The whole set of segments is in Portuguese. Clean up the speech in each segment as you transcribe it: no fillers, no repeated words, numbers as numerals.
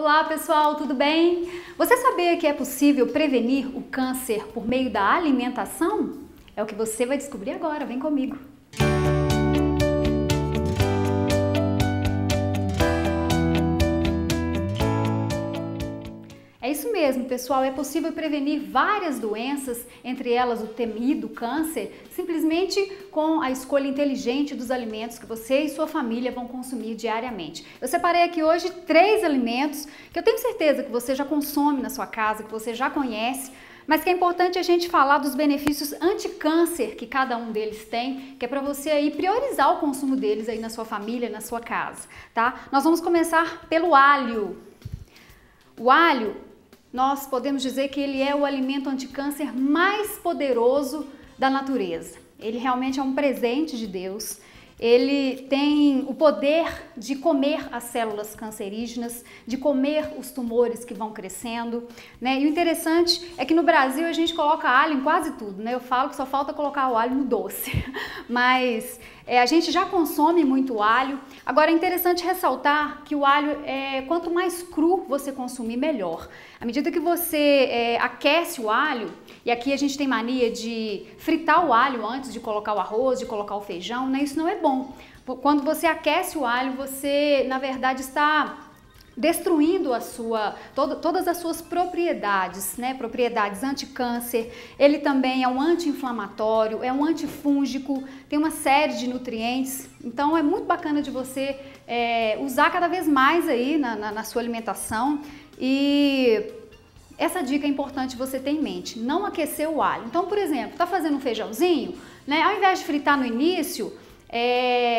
Olá pessoal, tudo bem? Você sabia que é possível prevenir o câncer por meio da alimentação? É o que você vai descobrir agora, vem comigo! É isso mesmo, pessoal, é possível prevenir várias doenças, entre elas o temido câncer, simplesmente com a escolha inteligente dos alimentos que você e sua família vão consumir diariamente. Eu separei aqui hoje 3 alimentos que eu tenho certeza que você já consome na sua casa, que você já conhece, mas que é importante a gente falar dos benefícios anti-câncer que cada um deles tem, que é para você aí priorizar o consumo deles aí na sua família, na sua casa, tá? Nós vamos começar pelo alho. O alho, nós podemos dizer que ele é o alimento anticâncer mais poderoso da natureza. Ele realmente é um presente de Deus. Ele tem o poder de comer as células cancerígenas, de comer os tumores que vão crescendo, né? E o interessante é que no Brasil a gente coloca alho em quase tudo, né? Eu falo que só falta colocar o alho no doce, mas a gente já consome muito alho. Agora é interessante ressaltar que o alho, quanto mais cru você consumir, melhor. À medida que você aquece o alho, e aqui a gente tem mania de fritar o alho antes de colocar o arroz, de colocar o feijão, né? Isso não é bom. Quando você aquece o alho, você, na verdade, está destruindo todas as suas propriedades, né? Propriedades anti-câncer. Ele também é um anti-inflamatório, é um antifúngico, tem uma série de nutrientes. Então é muito bacana de você usar cada vez mais aí na sua alimentação. E essa dica é importante você ter em mente, não aquecer o alho. Então, por exemplo, tá fazendo um feijãozinho, né? Ao invés de fritar no início,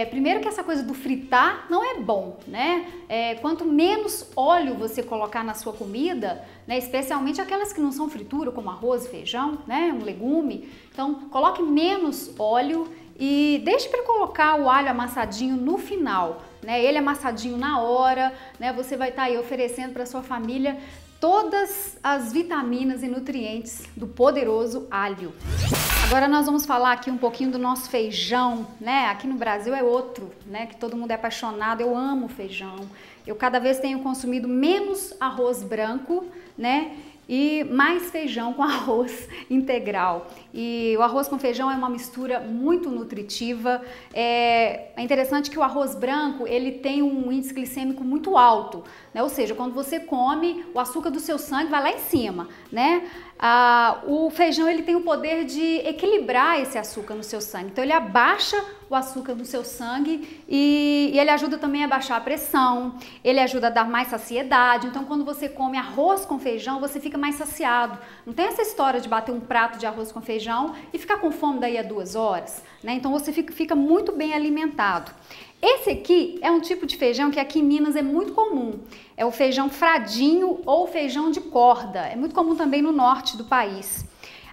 primeiro que essa coisa do fritar não é bom, né? Quanto menos óleo você colocar na sua comida, né? Especialmente aquelas que não são fritura, como arroz e feijão, né? Um legume. Então, coloque menos óleo e deixe para colocar o alho amassadinho no final, né? Ele amassadinho na hora, né? Você vai estar aí oferecendo para sua família todas as vitaminas e nutrientes do poderoso alho. Agora nós vamos falar aqui um pouquinho do nosso feijão, né? Aqui no Brasil é outro, né? Que todo mundo é apaixonado. Eu amo feijão. Eu cada vez tenho consumido menos arroz branco, né? E mais feijão com arroz integral. E o arroz com feijão é uma mistura muito nutritiva. É interessante que o arroz branco, ele tem um índice glicêmico muito alto, né? Ou seja, quando você come, o açúcar do seu sangue vai lá em cima, né? O feijão, ele tem o poder de equilibrar esse açúcar no seu sangue. Então ele abaixa o açúcar no seu sangue e ele ajuda também a baixar a pressão, ele ajuda a dar mais saciedade. Então quando você come arroz com feijão, você fica mais saciado. Não tem essa história de bater um prato de arroz com feijão e ficar com fome daí a 2 horas, né? Então você fica muito bem alimentado. Esse aqui é um tipo de feijão que aqui em Minas é muito comum. É o feijão fradinho ou feijão de corda. É muito comum também no norte do país.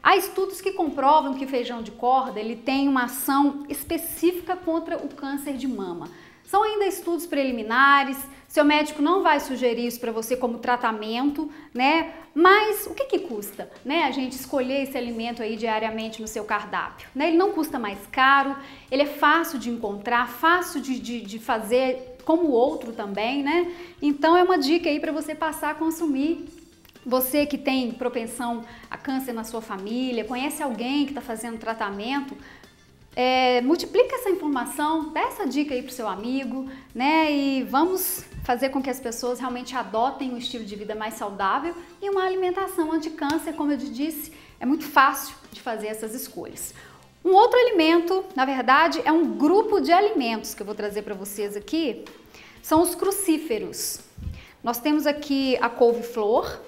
Há estudos que comprovam que o feijão de corda ele tem uma ação específica contra o câncer de mama. São ainda estudos preliminares, seu médico não vai sugerir isso para você como tratamento, né? Mas o que custa, né? A gente escolher esse alimento aí diariamente no seu cardápio, né? Ele não custa mais caro, ele é fácil de encontrar, fácil de fazer como o outro também, né? Então é uma dica aí para você passar a consumir. Você que tem propensão a câncer na sua família, conhece alguém que está fazendo tratamento, multiplica essa informação, dá essa dica aí pro seu amigo, né? E vamos fazer com que as pessoas realmente adotem um estilo de vida mais saudável e uma alimentação anti-câncer, como eu disse, é muito fácil de fazer essas escolhas. Um outro alimento, na verdade, é um grupo de alimentos que eu vou trazer para vocês aqui, são os crucíferos. Nós temos aqui a couve-flor,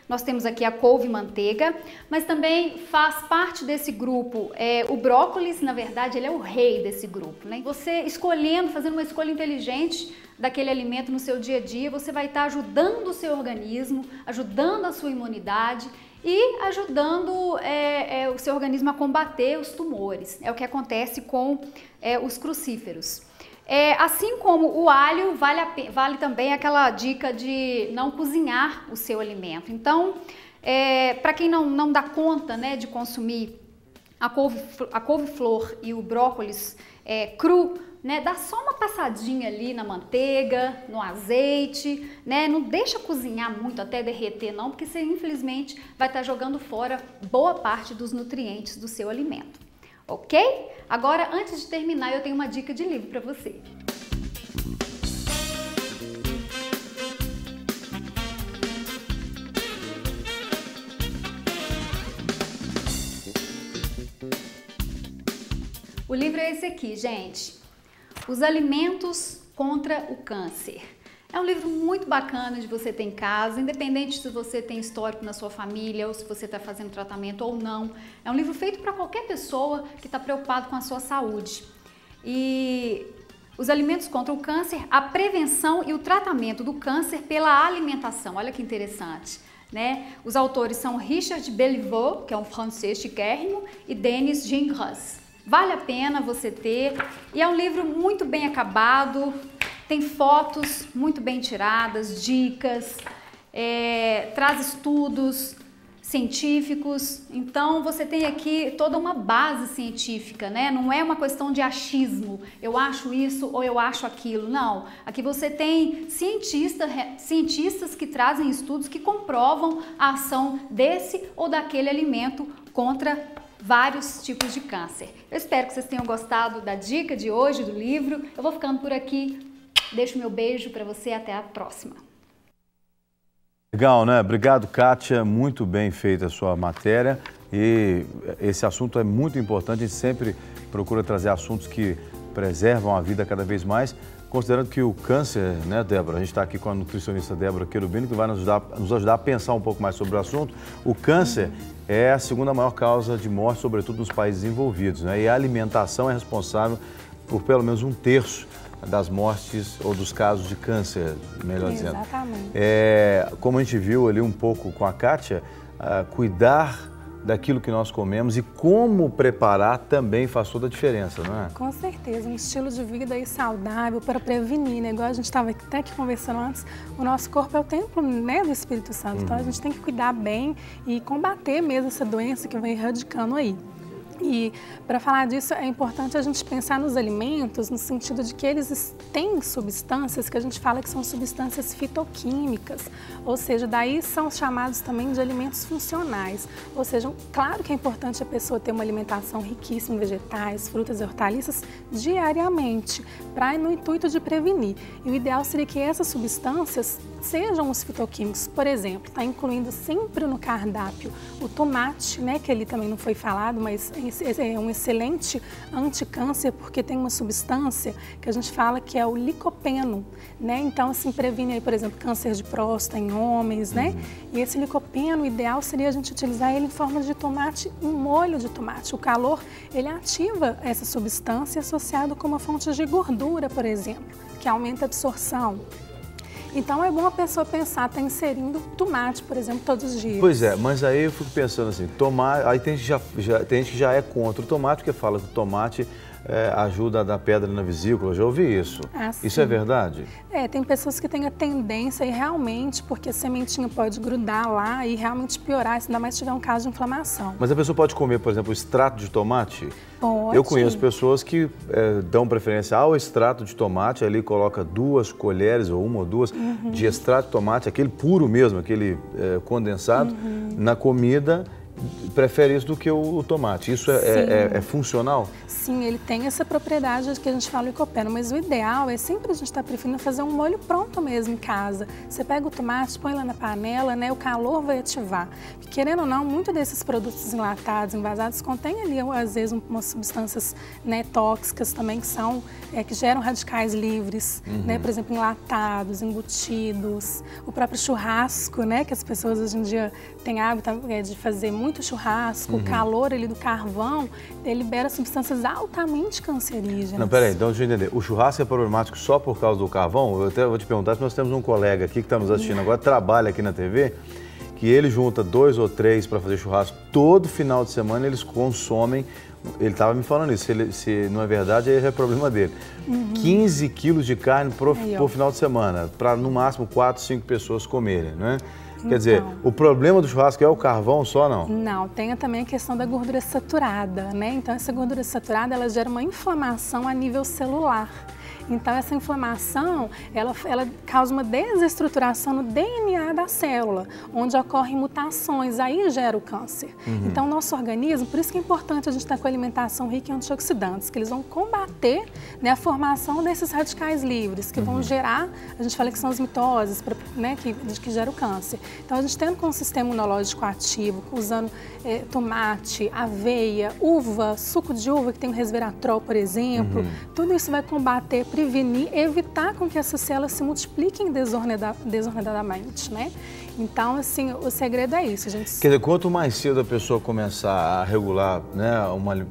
nós temos aqui a couve-manteiga, mas também faz parte desse grupo o brócolis, na verdade, ele é o rei desse grupo, né? Você escolhendo, fazendo uma escolha inteligente daquele alimento no seu dia a dia, você vai estar ajudando o seu organismo, ajudando a sua imunidade e ajudando o seu organismo a combater os tumores. É o que acontece com os crucíferos. Assim como o alho, vale também aquela dica de não cozinhar o seu alimento. Então, para quem não dá conta, né, de consumir a couve-flor e o brócolis cru né? Dá só uma passadinha ali na manteiga, no azeite, né? Não deixa cozinhar muito até derreter não, porque você infelizmente vai estar jogando fora boa parte dos nutrientes do seu alimento, ok? Agora, antes de terminar, eu tenho uma dica de livro para você. O livro é esse aqui, gente. Os Alimentos contra o Câncer. É um livro muito bacana de você ter em casa, independente se você tem histórico na sua família ou se você está fazendo tratamento ou não. É um livro feito para qualquer pessoa que está preocupado com a sua saúde. E Os Alimentos contra o Câncer, a prevenção e o tratamento do câncer pela alimentação. Olha que interessante, né? Os autores são Richard Belliveau, que é um francês chiquérrimo, e Denis Gingras. Vale a pena você ter, e é um livro muito bem acabado, tem fotos muito bem tiradas, dicas, traz estudos científicos, então você tem aqui toda uma base científica, né? Não é uma questão de achismo, eu acho isso ou eu acho aquilo, não. Aqui você tem cientistas que trazem estudos que comprovam a ação desse ou daquele alimento contra vários tipos de câncer. Eu espero que vocês tenham gostado da dica de hoje, do livro. Eu vou ficando por aqui. Deixo meu beijo para você. Até a próxima. Legal, né? Obrigado, Kátia. Muito bem feita a sua matéria. E esse assunto é muito importante. A gente sempre procura trazer assuntos que preservam a vida cada vez mais. Considerando que o câncer, né, Débora? A gente está aqui com a nutricionista Débora Cherubino, que vai nos ajudar a pensar um pouco mais sobre o assunto. O câncer é a segunda maior causa de morte, sobretudo nos países desenvolvidos, né? E a alimentação é responsável por pelo menos 1/3 das mortes ou dos casos de câncer, melhor dizendo. Exatamente. Como a gente viu ali um pouco com a Kátia, cuidar daquilo que nós comemos e como preparar também faz toda a diferença, não é? Com certeza, um estilo de vida aí saudável para prevenir, né? Igual a gente estava até aqui conversando antes, o nosso corpo é o templo, né, do Espírito Santo, então a gente tem que cuidar bem e combater mesmo essa doença que vem erradicando aí. E para falar disso é importante a gente pensar nos alimentos no sentido de que eles têm substâncias que a gente fala que são substâncias fitoquímicas, ou seja, daí são chamados também de alimentos funcionais. Ou seja, claro que é importante a pessoa ter uma alimentação riquíssima em vegetais, frutas e hortaliças diariamente, no intuito de prevenir. E o ideal seria que essas substâncias sejam os fitoquímicos. Por exemplo, está incluindo sempre no cardápio o tomate, né, que ele também não foi falado, mas é um excelente anticâncer porque tem uma substância que a gente fala que é o licopeno, né? Então, assim, previne aí, por exemplo, câncer de próstata em homens, né? E esse licopeno, o ideal seria a gente utilizar ele em forma de tomate, um molho de tomate. O calor, ele ativa essa substância associado com uma fonte de gordura, por exemplo, que aumenta a absorção. Então é bom a pessoa pensar, tá inserindo tomate, por exemplo, todos os dias. Pois é, mas aí eu fico pensando assim, tomate, aí tem gente que já é contra o tomate, porque fala que o tomate ajuda a dar pedra na vesícula, eu já ouvi isso. Isso é verdade? Tem pessoas que têm a tendência e realmente, porque a sementinha pode grudar lá e realmente piorar, ainda mais se tiver um caso de inflamação. Mas a pessoa pode comer, por exemplo, o extrato de tomate? Pode. Eu conheço pessoas que dão preferência ao extrato de tomate, ali coloca 2 colheres ou 1 ou 2 de extrato de tomate, aquele puro mesmo, aquele condensado, na comida. Prefere isso do que o tomate. Isso é funcional? Sim, ele tem essa propriedade que a gente fala licopeno, mas o ideal é sempre a gente estar preferindo fazer um molho pronto mesmo em casa. Você pega o tomate, põe lá na panela, né? O calor vai ativar. Querendo ou não, muitos desses produtos enlatados, envasados, contêm ali, às vezes, umas substâncias, né, tóxicas também que geram radicais livres, né? Por exemplo, enlatados, embutidos, o próprio churrasco, né? Que as pessoas hoje em dia têm hábito de fazer muito churrasco, o calor ali do carvão, ele libera substâncias altamente cancerígenas. Não, peraí, então deixa eu entender. O churrasco é problemático só por causa do carvão? Eu até vou te perguntar se nós temos um colega aqui que está nos assistindo agora, trabalha aqui na TV, que ele junta 2 ou 3 para fazer churrasco todo final de semana, eles consomem ele estava me falando isso, se não é verdade, aí é problema dele. 15 quilos de carne por final de semana, para no máximo 4, 5 pessoas comerem, né? Quer dizer, o problema do churrasco é o carvão só, não? Não, tem também a questão da gordura saturada, né? Então, essa gordura saturada, ela gera uma inflamação a nível celular. Então, essa inflamação, ela causa uma desestruturação no DNA da célula, onde ocorrem mutações, aí gera o câncer. Então, o nosso organismo, por isso que é importante a gente estar com alimentação rica em antioxidantes, que eles vão combater, né, a formação desses radicais livres, que vão gerar, a gente fala que são as mitoses, né, que gera o câncer. Então, a gente tendo com um sistema imunológico ativo, usando tomate, aveia, uva, suco de uva, que tem o resveratrol, por exemplo, tudo isso vai combater, prevenir, evitar com que essas células se multipliquem desordenadamente, né? Então, assim, o segredo é isso, gente. Quer dizer, quanto mais cedo a pessoa começar a regular, né,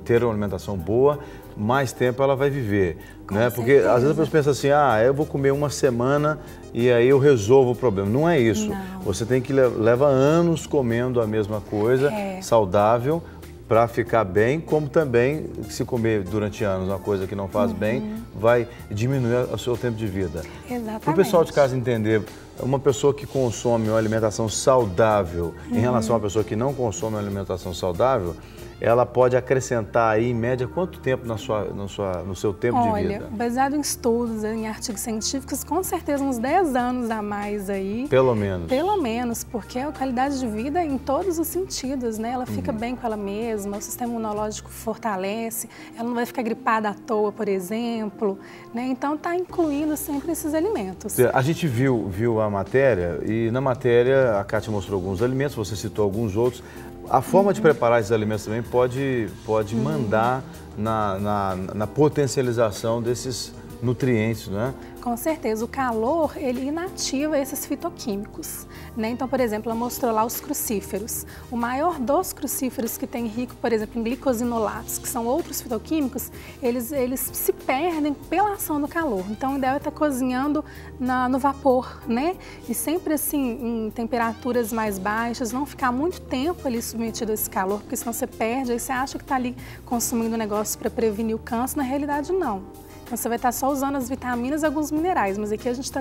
ter uma alimentação boa, mais tempo ela vai viver, né? Porque às vezes a pessoa pensa assim, eu vou comer uma semana e aí eu resolvo o problema. Não é isso. Não. Você tem que leva anos comendo a mesma coisa, saudável, para ficar bem, como também se comer durante anos uma coisa que não faz bem, vai diminuir o seu tempo de vida. Exatamente. Para o pessoal de casa entender, uma pessoa que consome uma alimentação saudável em relação a uma pessoa que não consome uma alimentação saudável, ela pode acrescentar aí, em média, quanto tempo no seu tempo de vida? Olha, baseado em estudos, em artigos científicos, com certeza uns 10 anos a mais aí. Pelo menos. Pelo menos, porque a qualidade de vida em todos os sentidos, né? Ela fica bem com ela mesma, o sistema imunológico fortalece, ela não vai ficar gripada à toa, por exemplo, né? Então, está incluindo sempre esses alimentos. A gente viu a matéria e na matéria a Kátia mostrou alguns alimentos, você citou alguns outros. A forma de preparar esses alimentos também pode mandar na potencialização desses nutrientes, né? Com certeza, o calor, ele inativa esses fitoquímicos, né? Então, por exemplo, ela mostrou lá os crucíferos. O maior dos crucíferos que tem rico, por exemplo, em glicosinolatos, que são outros fitoquímicos, eles se perdem pela ação do calor. Então, o ideal é estar cozinhando no vapor, né? E sempre assim, em temperaturas mais baixas, não ficar muito tempo ali submetido a esse calor, porque senão você perde, aí você acha que está ali consumindo um negócio para prevenir o câncer, na realidade não. Então, você vai estar só usando as vitaminas e alguns minerais, mas aqui a gente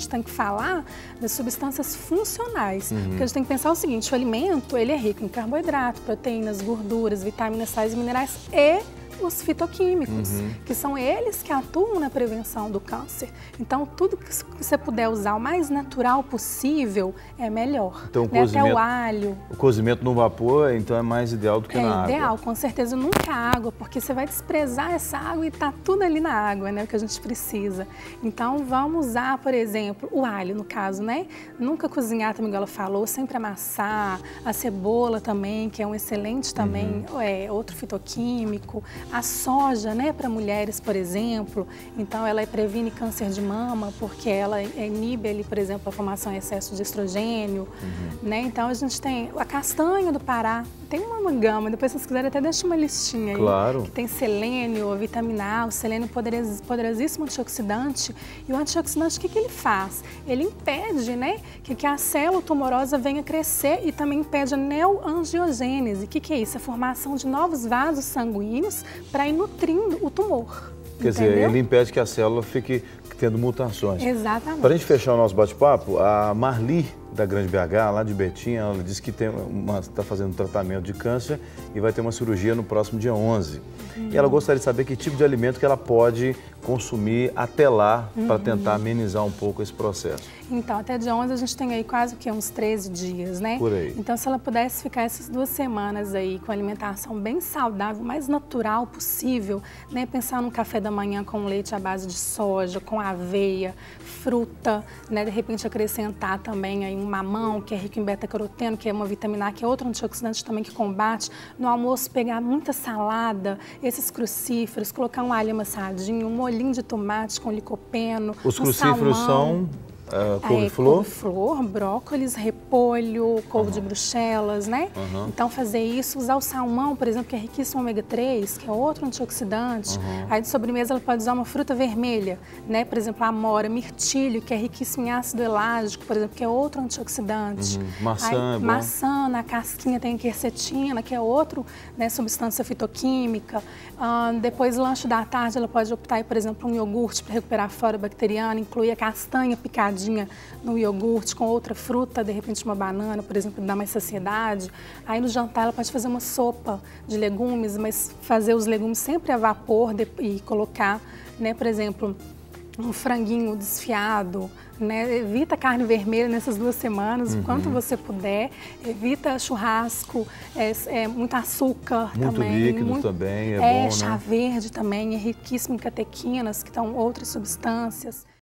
tem que falar das substâncias funcionais. Porque a gente tem que pensar o seguinte, o alimento, ele é rico em carboidrato, proteínas, gorduras, vitaminas, sais e minerais e os fitoquímicos, que são eles que atuam na prevenção do câncer. Então, tudo que você puder usar o mais natural possível é melhor. Então, né? Até o alho. O cozimento no vapor, então, é mais ideal do que na água? É ideal, com certeza, nunca água, porque você vai desprezar essa água e tá tudo ali na água, né? O que a gente precisa. Então, vamos usar, por exemplo, o alho, no caso, né? Nunca cozinhar, também, igual ela falou, sempre amassar. A cebola também, que é um excelente também, outro fitoquímico. A soja, né, para mulheres, por exemplo, então ela previne câncer de mama, porque ela inibe ali, por exemplo, a formação em excesso de estrogênio, né? Então a gente tem a castanha do Pará, tem uma gama, depois se vocês quiserem até deixa uma listinha aí. Claro. Que tem selênio, a vitamina A, o selênio poderosíssimo antioxidante. E o antioxidante, o que ele faz? Ele impede, né, que a célula tumorosa venha crescer e também impede a neoangiogênese. O que é isso? A formação de novos vasos sanguíneos para ir nutrindo o tumor. Quer dizer, ele impede que a célula fique tendo mutações. Exatamente. Para a gente fechar o nosso bate-papo, a Marli, da Grande BH, lá de Betim, ela disse que está fazendo um tratamento de câncer e vai ter uma cirurgia no próximo dia 11. E ela gostaria de saber que tipo de alimento que ela pode consumir até lá para tentar amenizar um pouco esse processo. Então, até dia 11 a gente tem aí quase que uns 13 dias, né? Por aí. Então, se ela pudesse ficar essas 2 semanas aí com alimentação bem saudável, mais natural possível, né? Pensar num café da manhã com leite à base de soja, com aveia, fruta, né? De repente acrescentar também aí um mamão, que é rico em beta-caroteno, que é uma vitamina A, que é outro antioxidante também que combate. No almoço, pegar muita salada, esses crucíferos, colocar um alho amassadinho, um molhinho de tomate com licopeno, Os crucíferos salmão. Couve-flor? Couve-flor, brócolis, repolho, couve de bruxelas, né? Então fazer isso, usar o salmão, por exemplo, que é riquíssimo em ômega 3, que é outro antioxidante. Aí de sobremesa ela pode usar uma fruta vermelha, né? Por exemplo, a amora, mirtilho, que é riquíssimo em ácido elágico, por exemplo, que é outro antioxidante. Maçã é bom. Maçã, na casquinha tem quercetina, que é outro, né, substância fitoquímica. Depois, lanche da tarde, ela pode optar, por exemplo, um iogurte para recuperar a flora bacteriana, incluir a castanha picadinha no iogurte com outra fruta, de repente uma banana, por exemplo, dá mais saciedade. Aí no jantar ela pode fazer uma sopa de legumes, mas fazer os legumes sempre a vapor e colocar, né, por exemplo, um franguinho desfiado, né? Evita carne vermelha nessas 2 semanas, o quanto você puder. Evita churrasco, muito açúcar muito também. Líquido também, é bom, chá né? verde também, é riquíssimo em catequinas, que são outras substâncias.